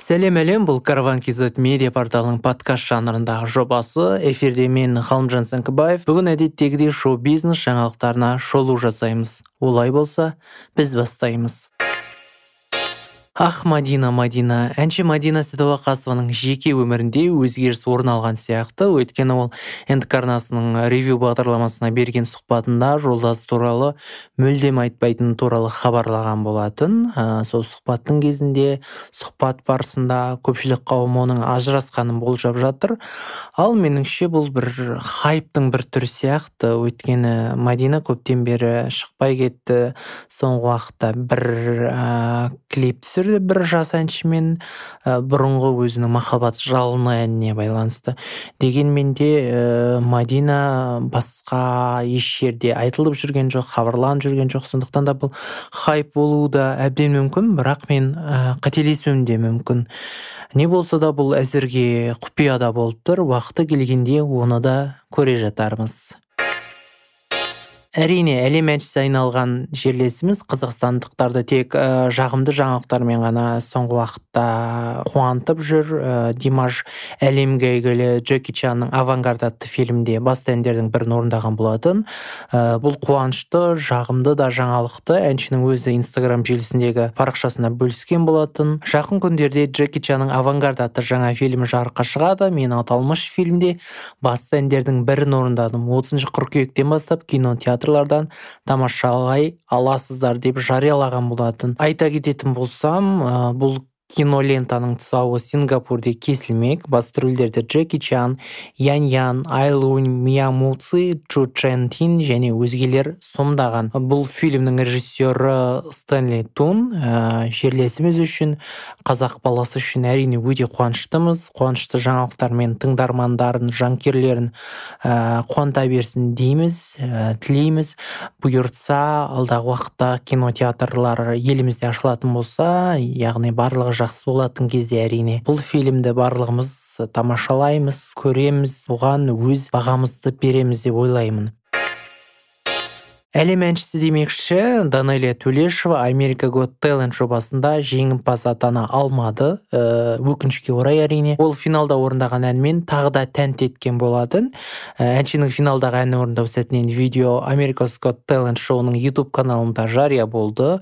Сәлем әлем, бұл Караван KZ медиа порталының подкаст жанрындағы жобасы. Эфирде мен Ғалымжан Сәңкібаев. Бүгін әдеттегідей шоу-бизнес жаңалықтарына шолу жасаймыз. Олай болса, біз бастаймыз. Мадина. Әнші Мадина Сәдуақасованың жеке өмірінде өзгеріс орын алған сияқты. Өйткені ол НТК арнасының ревью бағдарламасына берген сұхбатында жолдасы туралы мүлдем айтпайтыны туралы хабарлаған болатын. Сол сұхбаттың кезінде, сұхбат барысында көпшілік қауым оның ажырасқанын болжап жатыр. Ал меніңше бұл бір хайптың бір түрі сияқты. Өйткені Мадина көптен бері шықпай кетті. Соңғы уақытта бір клип түсірді бір жас әншімен, бұрынғы өзінің махаббат жалыны әніне байланысты. Дегенмен де Мадина басқа еш жерде айтылып жүрген жоқ, хабарланып жүрген жоқ. Сондықтан да бұл хайп болуы да әбден мүмкін, бірақ мен қателесуім де мүмкін. Не болса да бұл әзірге құпияда болып тұр. Уақыты келгенде оны да көре жатармыз. Әрине, әлем әншісі айналған жерлесіміз қазақстандықтарды тек жағымды жаңалықтармен ғана соңғы уақытта қуантып жүр. Димаш әлемге әйгілі Джеки Чанның «Авангард» атты фильмде басты әндердің бірін орындаған болатын. Бұл қуанышты, жағымды да жаңалықты әншінің өзі Instagram желісіндегі парақшасына бөліскен болатын. Жақын күндерде Джеки Чанның «Авангард» атты жаңа фильмі жарыққа шығады. Мен аталмыш фильмде басты әндердің бірін орындадым. 30 қыркүйектен бастап кинотеатрлардан тамашалай аласыздар деп жариялаған болатын. Айта кететін болсам, бұл кинолентаның тұсауы Сингапурде кесілмек. Басты рөлдерді Джеки Чан, Ян, Айлунь, Мия Муци, Чу Чен Тин және өзгелер сомдаған. Бұл фильмнің режиссері Стэнли Тун. Жерлесіміз үшін, қазақ баласы үшін әрине өте қуаныштымыз. Қуанышты жаңалықтармен тыңдармандарын, жанкүйерлерін қуанта берсін дейміз, тілейміз. Бұйыртса, алдағы уақытта кинотеатрлар елімізде ашылатын болса, яғни барлығы жақсы болатын кезде әрине бұл фильмді барлығымыз тамашалаймыз, көреміз, бұған өз бағамызды береміз деп ойлаймын. Әлем әншісі демекші, Данэлия Төлешова Америка Got Talent жобасында жеңімпаз атана алмады. Өкінішке орай әрине. Ол финалда орындаған әнмен тағы да тәнті еткен болатын. Әншінің финалдағы әнін орындау сәтінен видео America's Got Talent шоуының YouTube каналында жария болды.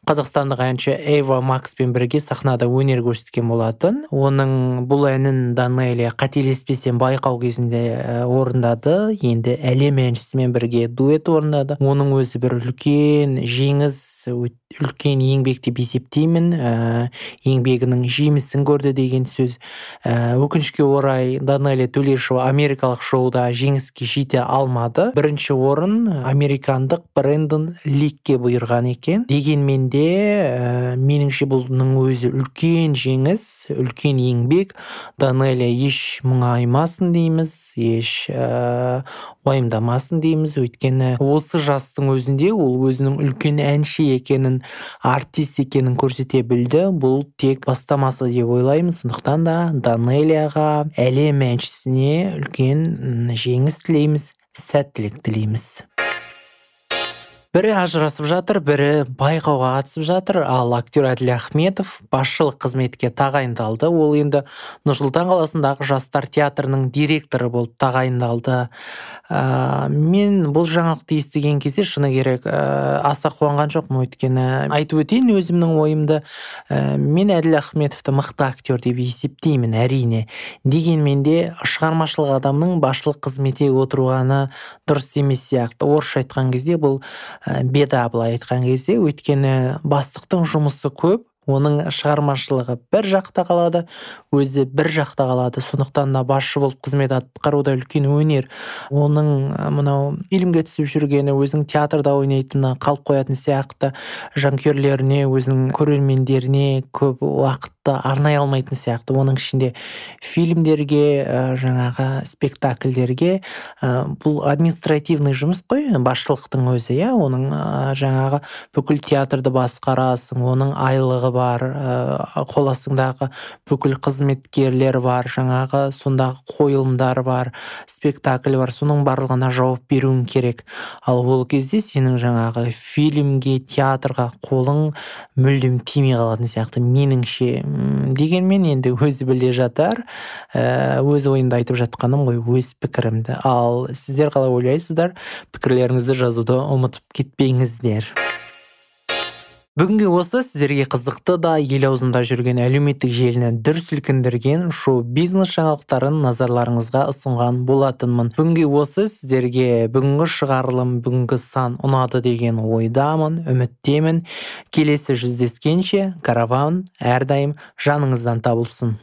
Қазақстандық әнші Эйва Макспен бірге сахнада өнер көрсеткен болатын. Оның бұл әнін Данэлия қателеспесем байқау кезінде орындады. Енді әлем әншісімен бірге дуэт орындады. Оның өзі бір үлкен жеңіс, үлкен еңбек деп есептеймін. Еңбегінің жемісін көрді деген сөз. Өкінішке орай Данэлия Төлешова америкалық шоуда жеңіске жете алмады. Бірінші орын американдық Брэндон Ликке бұйырған екен. Дегенмен де меніңше бұның өзі үлкен жеңіс, үлкен еңбек. Данэлия еш мұңаймасын дейміз, еш уайымдамасын дейміз. Өйткені осы жастың өзінде ол өзінің үлкен әнші екенін, артист екенін көрсете білді. Бұл тек бастамасы деп ойлаймын. Сондықтан да Данэлияға, әлем әншісіне үлкен жеңіс тілейміз, сәттілік тілейміз. Бірі ажырасып жатыр, бірі байқауға қатысып жатыр. Ал актер Әділ Ахметов басшылық қызметке тағайындалды. Ол енді Нұр-Сұлтан қаласындағы жастар театрының директоры болып тағайындалды. Мен бұл жаңалықты естіген кезде шыны керек аса қуанған жоқпын. Өйткені айтып өтейін өзімнің ойымды. Мен Әділ Ахметовты мықты актер деп есептеймін, әрине. Дегенмен де шығармашылық адамның басшылық қызметте отырғаны дұрыс емес сияқты. Орысша айтқан кезде бұл беда, былай айтқан кезде. Өйткені бастықтың жұмысы көп, оның шығармашылығы бір жақта қалады, өзі бір жақта қалады. Сондықтан да басшы болып қызмет атқаруда үлкен өнер. Оның мынау фильмге түсіп жүргені, өзінің театрда ойнайтыны қалып қоятын сияқты, жанкүйерлеріне, өзінің көрермендеріне көп уақытты арнай алмайтын сияқты. Оның ішінде фильмдерге, жаңағы спектакльдерге, бұл административный жұмыс қой, басшылықтың өзі, оның жаңағы бүкіл театрды басқарасың, оның айлығы бар, қол астыңдағы бүкіл қызметкерлер бар, жаңағы сондағы қойылымдар бар, спектакль бар, соның барлығына жауап беруің керек. Ал ол кезде сенің жаңағы фильмге, театрға қолың мүлдем тимей қалатын сияқты. Меніңше Дегенмен енді өзі біле жатар, өз ойымды айтып жатқаным ғой, өз пікірімді. Ал сіздер қалай ойлайсыздар? Пікірлеріңізді жазуды ұмытып кетпеңіздер. Бүгінгі осы сіздерге қызықты да ел аузында жүрген әлеуметтік желіні дүр сілкіндірген шоу-бизнес жаңалықтарын назарларыңызға ұсынған болатынмын. Бүгінгі осы сіздерге бүгінгі шығарылым, бүгінгі сан ұнады деген ойдамын, үміттемін. Келесі жүздескенше караван әрдайым жаныңыздан табылсын.